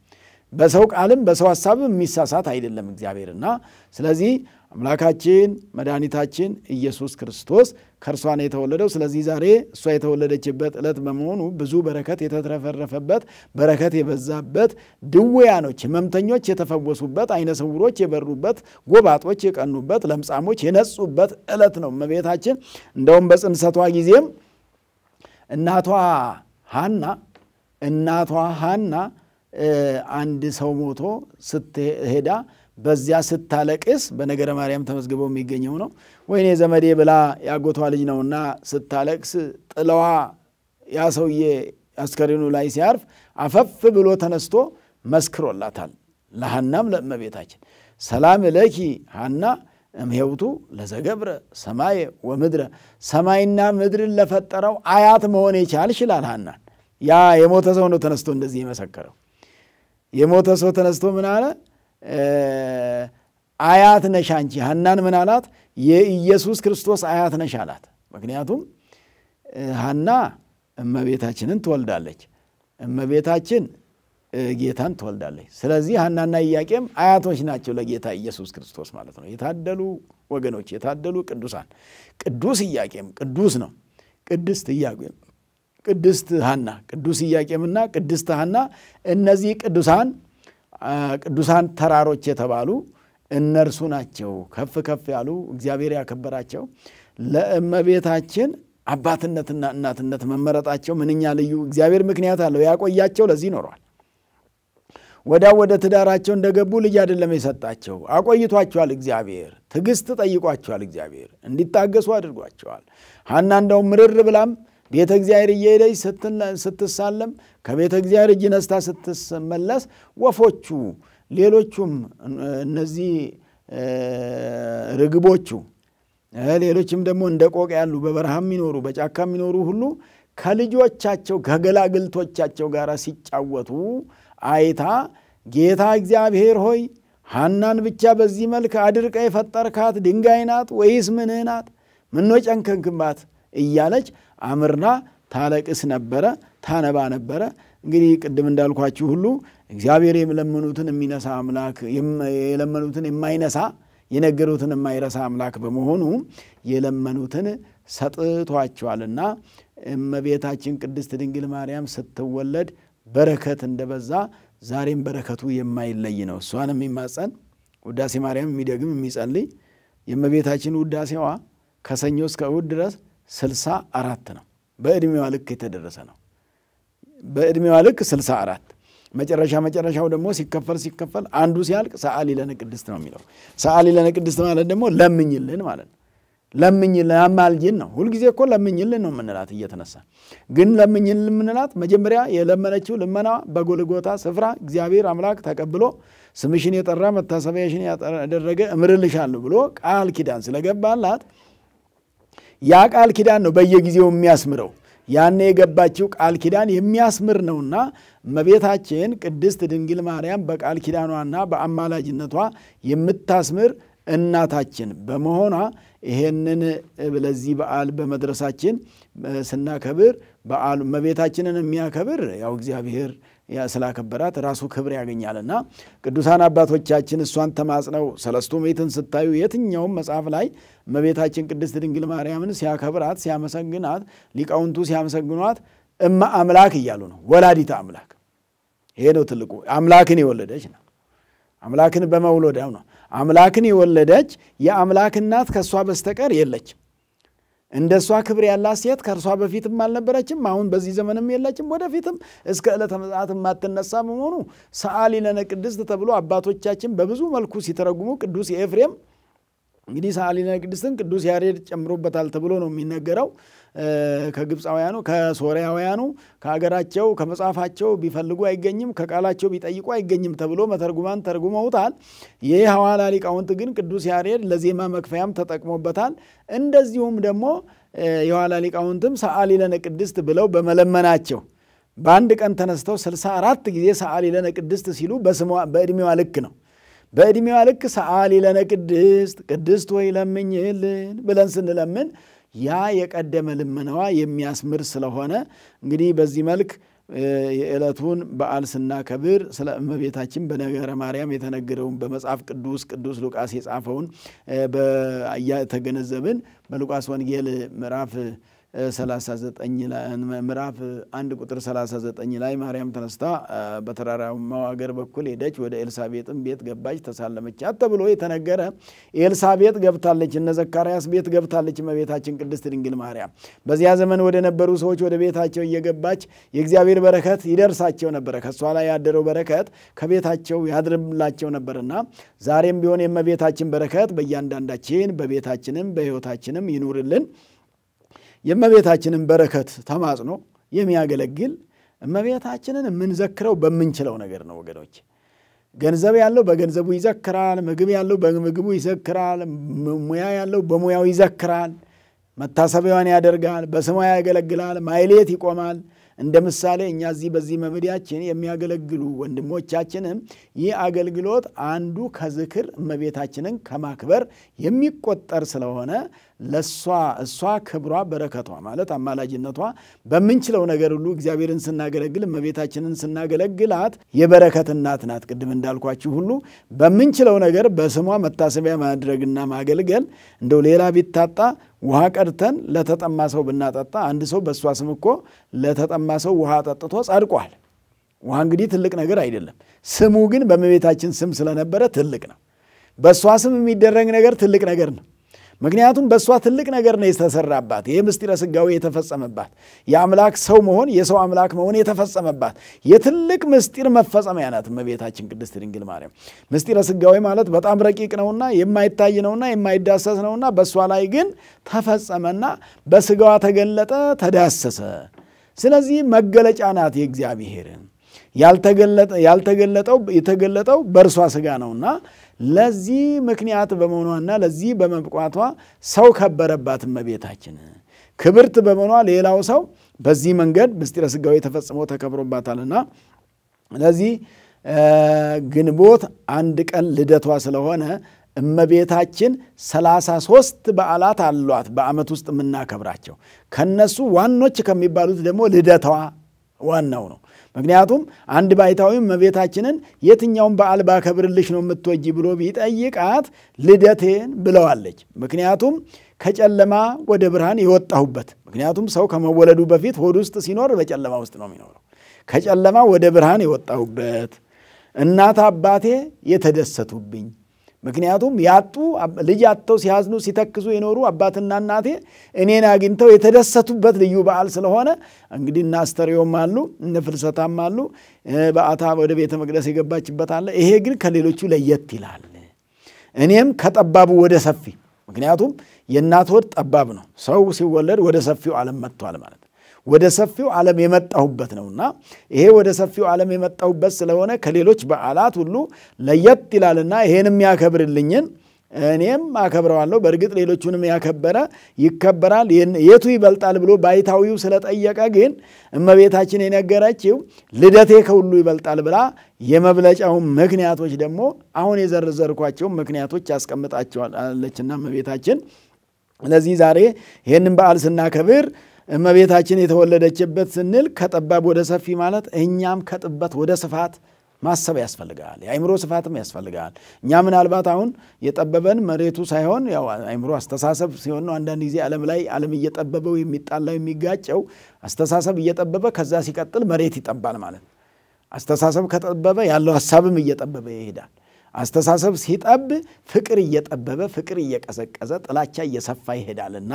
በሰው ቃልም በሰው ሐሳብም የሚሳሳት አይደለም እግዚአብሔርና ስለዚህ አምላካችን መድኃኒታችን ኢየሱስ ክርስቶስ ከእርሷ ነው የተወለደው። ስለዚህ ዛሬ እሷ የተወለደችበት ዕለት በመሆኑ ብዙ በረከት የተትረፈረፈበት በረከት የበዛበት ድውያኖች ሕመምተኞች የተፈወሱበት ዓይነ ስውሮች የበሩበት ጎባጦች የቀኑበት ለምጻሞች የነጹበት ዕለት ነው እመቤታችን። እንደውም በጽንሰቷ ጊዜም እናቷ ሐና አንድ ሰው ሞቶ ስትሄዳ በዚያ ስታለቅስ በነገረ ማርያም ተመዝግበው የሚገኘው ነው። ወይኔ ዘመዴ ብላ ያጎቷ ልጅ ነውና ስታለቅስ ጥለዋ ያ ሰውዬ አስከሬኑ ላይ ሲያርፍ አፈፍ ብሎ ተነስቶ መስክሮላታል። ለሐናም ለእመቤታችን ሰላም ለኪ ሐና እምሄውቱ ለዘገብረ ሰማይ ወምድረ ሰማይና ምድርን ለፈጠረው አያት መሆን የቻልሽ ይላል ሐናን። ያ የሞተ ሰው ነው ተነስቶ እንደዚህ የመሰከረው። የሞተ ሰው ተነስቶ ምን አለ? አያት ነሽ አንቺ ሐናን ምን አላት? የኢየሱስ ክርስቶስ አያት ነሽ አላት። ምክንያቱም ሐና እመቤታችንን ትወልዳለች፣ እመቤታችን ጌታን ትወልዳለች። ስለዚህ ሐናና ኢያቄም አያቶች ናቸው ለጌታ ኢየሱስ ክርስቶስ ማለት ነው። የታደሉ ወገኖች፣ የታደሉ ቅዱሳን። ቅዱስ ኢያቄም ቅዱስ ነው፣ ቅድስት ኢያቄም ቅድስት ሐና፣ ቅዱስ ኢያቄምና ቅድስት ሐና እነዚህ ቅዱሳን ቅዱሳን ተራሮች የተባሉ እነርሱ ናቸው ከፍ ከፍ ያሉ እግዚአብሔር ያከበራቸው ለእመቤታችን አባትነትና እናትነት መመረጣቸው ምንኛ ልዩ እግዚአብሔር ምክንያት አለው ያቆያቸው ለዚህ ኖሯል ወደ ትዳራቸው እንደገቡ ልጅ አይደለም የሰጣቸው አቆይቷቸዋል እግዚአብሔር ትግስት ጠይቋቸዋል እግዚአብሔር እንዲታገሱ አድርጓቸዋል ሐና እንደው ምርር ብላም ቤተ እግዚአብሔር እየሄደች ስትሳለም ከቤተ እግዚአብሔር እጅ ነስታ ስትመለስ ወፎቹ ሌሎቹም እነዚህ ርግቦቹ ሌሎችም ደግሞ እንደ ቆቅ ያሉ በበረሃም የሚኖሩ በጫካም የሚኖሩ ሁሉ ከልጆቻቸው ከገላግልቶቻቸው ጋር ሲጫወቱ አይታ ጌታ እግዚአብሔር ሆይ ሐናን ብቻ በዚህ መልክ አድርቀ የፈጠርካት ድንጋይ ናት ወይስ ምን ናት ምን ነው ጨንከንክባት እያለች አምርና ታለቅስ ነበረ ታነባ ነበረ እንግዲህ ቅድም እንዳልኳችሁ ሁሉ እግዚአብሔር የለመኑትን የሚነሳ አምላክ የለመኑትን የማይነሳ የነገሩትን የማይረሳ አምላክ በመሆኑ የለመኑትን ሰጥቷቸዋልና እመቤታችን ቅድስት ድንግል ማርያም ስትወለድ በረከት እንደበዛ ዛሬም በረከቱ የማይለይ ነው እሷንም የሚማጸን ውዳሴ ማርያም የሚደግም የሚጸልይ የእመቤታችን ውዳሴዋ ከሰኞ እስከ እሑድ ድረስ 64 ነው በእድሜዋ ልክ የተደረሰ ነው በእድሜዋ ልክ 64 መጨረሻው ደግሞ ሲከፈል አንዱ ሲያልቅ ሰዓሊ ለነ ቅድስት ነው የሚለው ሰዓሊ ለነ ቅድስት ማለት ደግሞ ለምኝልን ማለት ነው ለምኝልን አማልጅን ነው ሁሉ ጊዜ እኮ ለምኝልን ነው ምንላት እየተነሳ ግን ለምኝልን ምንላት መጀመሪያ የለመነችው ልመና በጎልጎታ ስፍራ እግዚአብሔር አምላክ ተቀብሎ ስምሽን የጠራ መታሰቢያሽን ያደረገ እምርልሻለሁ ብሎ ቃል ኪዳን ስለገባላት ያ ቃል ኪዳን ነው በየጊዜው የሚያስምረው ያኔ የገባችው ቃል ኪዳን የሚያስምር ነውና እመቤታችን ቅድስት ድንግል ማርያም በቃል ኪዳኗና በአማላጅነቷ የምታስምር እናታችን በመሆኗ ይሄንን ለዚህ በዓል በመድረሳችን ስናከብር በዓሉ እመቤታችንን የሚያከብር ያው እግዚአብሔር ያስላከበራት ራሱ ክብር ያገኛልና ቅዱሳን አባቶቻችን እሷን ተማጽነው ሰለስቱ ምዕትን ስታዩ የትኛውም መጽሐፍ ላይ እመቤታችን ቅድስት ድንግል ማርያምን ሲያከብራት ሲያመሰግናት ሊቃውንቱ ሲያመሰግኗት እማ አምላክ እያሉ ነው ወላዲተ አምላክ ይሄ ነው ትልቁ አምላክን የወለደች ነው አምላክን በመውለዷ ነው አምላክን የወለደች የአምላክ እናት ከሷ በስተቀር የለችም እንደሷ ክብር ያላት ሴት ከርሷ በፊትም አልነበረችም አሁን በዚህ ዘመንም የለችም ወደፊትም እስከ ዕለተ ምጽአት ማትነሳ በመሆኑ ሰዓሊ ለነ ቅድስት ተብሎ አባቶቻችን በብዙ መልኩ ሲተረጉሙ ቅዱስ ኤፍሬም እንግዲህ ሰዓሊ ለነ ቅድስትን ቅዱስ ያሬድ ጨምሮበታል ተብሎ ነው የሚነገረው ከግብፃውያኑ ከሶሪያውያኑ ከሀገራቸው ከመጻፋቸው ቢፈልጉ አይገኝም ከቃላቸው ቢጠይቁ አይገኝም ተብሎ መተርጉማን ተርጉመውታል የሐዋላ ሊቃውንት ግን ቅዱስ ያሬድ ለዜማ መክፈያም ተጠቅሞበታል እንደዚሁም ደግሞ የሐዋላ ሊቃውንትም ሰዓሊ ለነ ቅድስት ብለው በመለመናቸው በአንድ ቀን ተነስተው 64 ጊዜ ሰዓሊ ለነ ቅድስት ሲሉ በእድሜዋ ልክ ነው በእድሜዋ ልክ ሰዓሊ ለነ ቅድስት ወይ ለምኝልን ብለን ስንለምን ያ የቀደመ ልመናዋ የሚያስምር ስለሆነ እንግዲህ በዚህ መልክ የዕለቱን በዓል ስናከብር ስለ እመቤታችን በነገረ ማርያም የተነገረውን በመጽሐፍ ቅዱስ ሉቃስ የጻፈውን በተገነዘብን በሉቃስ ወንጌል ምዕራፍ 39 ምዕራፍ 1 ቁጥር 39 ላይ ማርያም ተነስታ በተራራማው አገር በኩል ሄደች ወደ ኤልሳቤጥም ቤት ገባች ተሳለመቻት ተብሎ የተነገረ ኤልሳቤጥ ገብታለች እነ ዘካርያስ ቤት ገብታለች እመቤታችን ቅድስት ድንግል ማርያም በዚያ ዘመን ወደ ነበሩ ሰዎች ወደ ቤታቸው እየገባች የእግዚአብሔር በረከት ይደርሳቸው ነበር ከሷ ላይ ያደረው በረከት ከቤታቸው ያድርምላቸው ነበርና ዛሬም ቢሆን የእመቤታችን በረከት በእያንዳንዳችን በቤታችንም በሕይወታችንም ይኑርልን የእመቤታችንን በረከት ተማጽኖ የሚያገለግል እመቤታችንን የምንዘክረው በምንችለው ነገር ነው ወገኖች ገንዘብ ያለው በገንዘቡ ይዘክራል ምግብ ያለው በምግቡ ይዘክራል ሙያ ያለው በሙያው ይዘክራል መታሰቢያዋን ያደርጋል በስሟ ያገለግላል ማይሌት ይቆማል እንደ ምሳሌ እኛ እዚህ በዚህ መምዲያችን የሚያገለግሉ ወንድሞቻችንም ይህ አገልግሎት አንዱ ከዝክር እመቤታችንን ከማክበር የሚቆጠር ስለሆነ እሷ ክብሯ በረከቷ ማለት አማላጅነቷ በምንችለው ነገር ሁሉ እግዚአብሔርን ስናገለግል እመቤታችንን ስናገለግላት የበረከት እናት ናት ቅድም እንዳልኳችሁ ሁሉ በምንችለው ነገር በስሟ መታሰቢያ ማድረግና ማገልገል እንደው ሌላ ቢታጣ ውሃ ቀድተን ለተጠማ ሰው ብናጠጣ አንድ ሰው በሷ ስም እኮ ለተጠማ ሰው ውሃ ጠጥቶ ጻድቋል ውሃ እንግዲህ ትልቅ ነገር አይደለም። ስሙ ግን በእመቤታችን ስም ስለነበረ ትልቅ ነው። በእሷ ስም የሚደረግ ነገር ትልቅ ነገር ነው። ምክንያቱም በእሷ ትልቅ ነገር ነው የተሰራባት። ይህ ምስጢረ ሥጋዌ የተፈጸመባት የአምላክ ሰው መሆን የሰው አምላክ መሆን የተፈጸመባት የትልቅ ምስጢር መፈጸሚያ ናት እመቤታችን ቅድስት ድንግል ማርያም። ምስጢረ ሥጋዌ ማለት በጣም ረቂቅ ነውና የማይታይ ነውና የማይዳሰስ ነውና በእሷ ላይ ግን ተፈጸመና በሥጋዋ ተገለጠ፣ ተዳሰሰ። ስለዚህ መገለጫ ናት የእግዚአብሔር። የተገለጠው በእርሷ ሥጋ ነውና ለዚህ ምክንያት በመሆኗና ለዚህ በመብቋቷ ሰው ከበረባት እመቤታችን። ክብርት በመሆኗ ሌላው ሰው በዚህ መንገድ ምስጢረ ሥጋዌ ተፈጽሞ ተከብሮባታልና ለዚህ ግንቦት 1 ቀን ልደቷ ስለሆነ እመቤታችን 33 በዓላት አሏት በዓመት ውስጥ የምናከብራቸው። ከነሱ ዋኖች ከሚባሉት ደግሞ ልደቷ ዋናው ነው። ምክንያቱም አንድ ባይታዊ እመቤታችንን የትኛውን በዓል ባከብርልሽ ነው የምትወጂ ብሎ ቢጠይቃት ልደቴን ብለዋለች። ምክንያቱም ከጨለማ ወደ ብርሃን የወጣሁበት። ምክንያቱም ሰው ከመወለዱ በፊት ሆድ ውስጥ ሲኖር በጨለማ ውስጥ ነው የሚኖረው። ከጨለማ ወደ ብርሃን የወጣሁበት፣ እናት አባቴ የተደሰቱብኝ። ምክንያቱም ያጡ ልጅ አጥተው ሲያዝኑ ሲተክዙ የኖሩ አባትና እናቴ እኔን አግኝተው የተደሰቱበት ልዩ በዓል ስለሆነ እንግዲህ እና አስተርእዮም አሉ፣ እነ ፍልሰታም አሉ፣ በዓታ ወደ ቤተ መቅደስ የገባችበት አለ። ይሄ ግን ከሌሎቹ ለየት ይላል። እኔም ከጠባቡ ወደ ሰፊ፣ ምክንያቱም የእናት ሆድ ጠባብ ነው። ሰው ሲወለድ ወደ ሰፊው ዓለም መጥቷል ማለት ወደ ሰፊው ዓለም የመጣሁበት ነውና ይሄ ወደ ሰፊው ዓለም የመጣሁበት ስለሆነ ከሌሎች በዓላት ሁሉ ለየት ይላልና ይሄንም ያከብርልኝን እኔም አከብረዋለሁ። በእርግጥ ሌሎቹንም ያከበረ ይከበራል። የቱ ይበልጣል ብሎ ባይታዊው ስለጠየቀ ግን እመቤታችን የነገረችው ልደቴ ከሁሉ ይበልጣል ብላ የመብለጫው ምክንያቶች ደግሞ አሁን የዘረዘርኳቸው ምክንያቶች ያስቀምጣቸዋለችና እመቤታችን ስለዚህ ዛሬ ይሄንን በዓል ስናከብር እመቤታችን የተወለደችበት ስንል ከጠባብ ወደ ሰፊ ማለት እኛም ከጥበት ወደ ስፋት ማሰብ ያስፈልጋል። የአእምሮ ስፋትም ያስፈልጋል። እኛ ምናልባት አሁን የጠበበን መሬቱ ሳይሆን ያው አእምሮ አስተሳሰብ ሲሆን ነው። አንዳንድ ጊዜ ዓለም ላይ ዓለም እየጠበበው የሚጣላው የሚጋጨው አስተሳሰብ እየጠበበ ከዛ ሲቀጥል መሬት ይጠባል ማለት። አስተሳሰብ ከጠበበ ያለው ሐሳብም እየጠበበ ይሄዳል። አስተሳሰብ ሲጠብ ፍቅር እየጠበበ ፍቅር እየቀዘቀዘ ጥላቻ እየሰፋ ይሄዳልና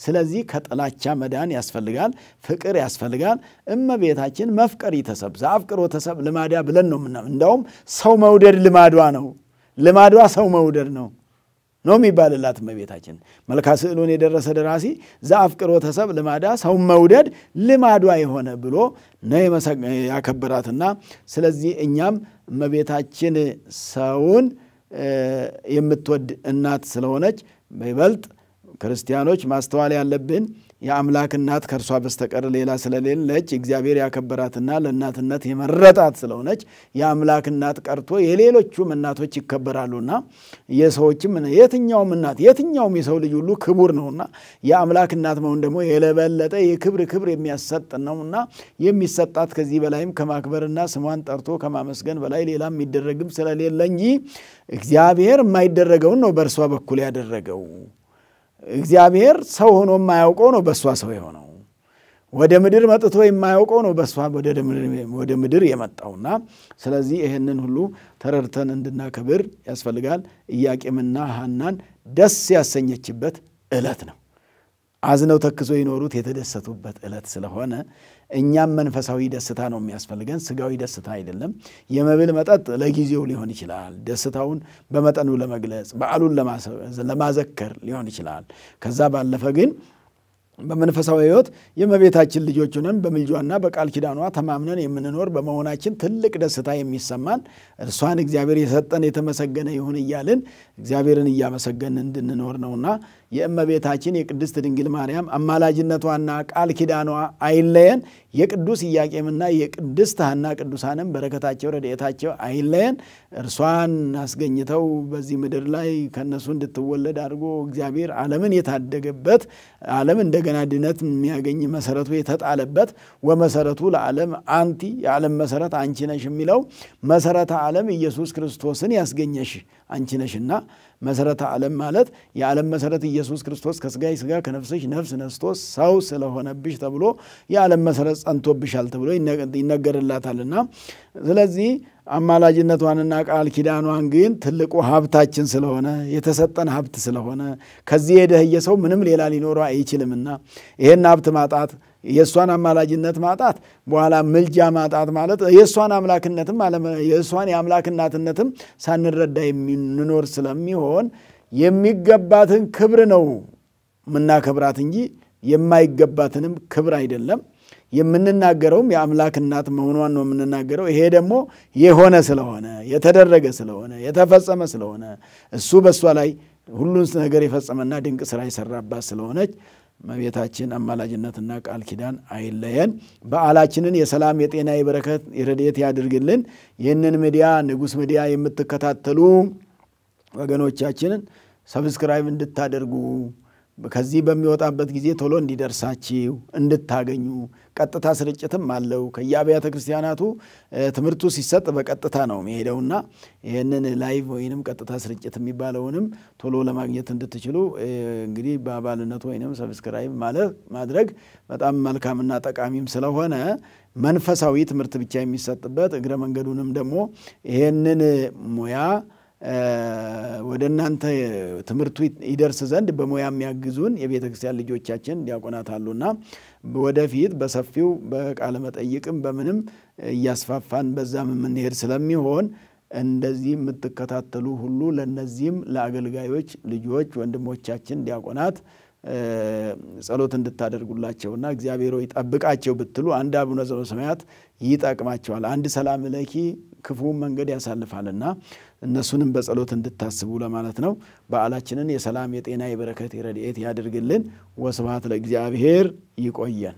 ስለዚህ ከጥላቻ መዳን ያስፈልጋል፣ ፍቅር ያስፈልጋል። እመቤታችን መፍቀር ይተሰብ ዘአፍቅሮ ተሰብ ልማዳ ብለን ነው ምናምን። እንደውም ሰው መውደድ ልማዷ ነው። ልማዷ ሰው መውደድ ነው የሚባልላት እመቤታችን። መልካ ስዕሉን የደረሰ ደራሲ ዘአፍቅሮ ተሰብ ልማዳ ሰው መውደድ ልማዷ የሆነ ብሎ ነው ያከበራትና ስለዚህ እኛም እመቤታችን ሰውን የምትወድ እናት ስለሆነች በይበልጥ ክርስቲያኖች ማስተዋል ያለብን የአምላክ እናት ከርሷ በስተቀር ሌላ ስለሌለች እግዚአብሔር ያከበራትና ለእናትነት የመረጣት ስለሆነች የአምላክ እናት ቀርቶ የሌሎቹም እናቶች ይከበራሉና የሰዎችም የትኛውም እናት የትኛውም የሰው ልጅ ሁሉ ክቡር ነውና የአምላክ እናት መሆን ደግሞ የለበለጠ የክብር የሚያሰጥ ነውና የሚሰጣት ከዚህ በላይም ከማክበርና ስሟን ጠርቶ ከማመስገን በላይ ሌላ የሚደረግም ስለሌለ እንጂ እግዚአብሔር የማይደረገውን ነው በእርሷ በኩል ያደረገው። እግዚአብሔር ሰው ሆኖ የማያውቀው ነው በሷ ሰው የሆነው። ወደ ምድር መጥቶ የማያውቀው ነው በሷ ወደ ምድር የመጣውና ስለዚህ ይሄንን ሁሉ ተረድተን እንድናከብር ያስፈልጋል። ኢያቄምና ሐናን ደስ ያሰኘችበት ዕለት ነው። አዝነው ተክዞ ይኖሩት የተደሰቱበት ዕለት ስለሆነ እኛም መንፈሳዊ ደስታ ነው የሚያስፈልገን፣ ስጋዊ ደስታ አይደለም። የመብል መጠጥ ለጊዜው ሊሆን ይችላል፣ ደስታውን በመጠኑ ለመግለጽ በዓሉን ለማዘከር ሊሆን ይችላል። ከዛ ባለፈ ግን በመንፈሳዊ ሕይወት የእመቤታችን ልጆች ሆነን በምልጇና በቃል ኪዳኗ ተማምነን የምንኖር በመሆናችን ትልቅ ደስታ የሚሰማን እርሷን እግዚአብሔር የሰጠን የተመሰገነ ይሁን እያልን እግዚአብሔርን እያመሰገንን እንድንኖር ነውና የእመቤታችን የቅድስት ድንግል ማርያም አማላጅነቷና ቃል ኪዳኗ አይለየን። የቅዱስ ኢያቄምና የቅድስት ሐና ቅዱሳንም በረከታቸው ረድኤታቸው አይለየን። እርሷን አስገኝተው በዚህ ምድር ላይ ከነሱ እንድትወለድ አድርጎ እግዚአብሔር ዓለምን የታደገበት ዓለም እንደገና ድነት የሚያገኝ መሰረቱ የተጣለበት ወመሰረቱ ለዓለም አንቲ የዓለም መሰረት አንቺ ነሽ የሚለው መሰረተ ዓለም ኢየሱስ ክርስቶስን ያስገኘሽ አንቺ ነሽና መሰረተ ዓለም ማለት የዓለም መሰረት ኢየሱስ ክርስቶስ ከስጋይ ስጋ ከነፍስሽ ነፍስ ነስቶ ሰው ስለሆነብሽ ተብሎ የዓለም መሰረት ጸንቶብሻል ተብሎ ይነገርላታልና ስለዚህ አማላጅነቷንና ቃል ኪዳኗን ግን ትልቁ ሀብታችን ስለሆነ የተሰጠን ሀብት ስለሆነ ከዚህ የደህየ ሰው ምንም ሌላ ሊኖረው አይችልምና ይሄን ሀብት ማጣት የሷን አማላጅነት ማጣት በኋላ ምልጃ ማጣት ማለት የሷን አምላክነትም የሷን የአምላክነትም ሳንረዳ የሚኖር ስለሚሆን የሚገባትን ክብር ነው ምናከብራት እንጂ የማይገባትንም ክብር አይደለም የምንናገረውም የአምላክናት መሆኗን ነው የምንናገረው ይሄ ደግሞ የሆነ ስለሆነ የተደረገ ስለሆነ የተፈጸመ ስለሆነ እሱ በሷ ላይ ሁሉን ነገር የፈጸመና ድንቅ ሥራ ይሰራባት ስለሆነች መቤታችን አማላጅነትና ቃል ኪዳን አይለየን በዓላችንን የሰላም የጤና የበረከት የረድኤት ያድርግልን ይህንን ሚዲያ ንጉስ ሚዲያ የምትከታተሉ ወገኖቻችንን ሰብስክራይብ እንድታደርጉ ከዚህ በሚወጣበት ጊዜ ቶሎ እንዲደርሳችሁ እንድታገኙ ቀጥታ ስርጭትም አለው ከያብያተ ክርስቲያናቱ ትምርቱ ሲሰጥ በቀጥታ ነው የሚሄደውና ይሄንን ላይቭ ወይንም ቀጥታ ስርጭት የሚባለውንም ቶሎ ለማግኘት እንድትችሉ እንግዲህ በአባልነት ወይንም ሰብስክራይብ ማድረግ በጣም መልካምና ጠቃሚም ስለሆነ መንፈሳዊ ትምርት ብቻ የሚሰጥበት እግረ መንገዱንም ደግሞ ይሄንን ሙያ ወደናንተ ትምርቱ ይደርስ ዘንድ በሙያ የሚያግዙን የቤተ ክርስቲያን ልጆቻችን ዲያቆናት አሉና ወደፊት በሰፊው በቃለ መጠይቅም በምንም ያስፋፋን በዛም የምንሄድ ስለሚሆን እንደዚህ የምትከታተሉ ሁሉ ለነዚህም ለአገልጋዮች ልጆች ወንድሞቻችን ዲያቆናት ጸሎት እንድታደርጉላቸውና እግዚአብሔር ሆይ ጠብቃቸው ብትሉ አንድ አቡነ ዘበሰማያት ይጠቅማቸዋል አንድ ሰላም ለኪ ክፉ መንገድ ያሳልፋልና እነሱንም በጸሎት እንድታስቡ ለማለት ነው በዓላችንን የሰላም የጤና የበረከት የረድኤት ያድርግልን ወስብሐት ለእግዚአብሔር ይቆየን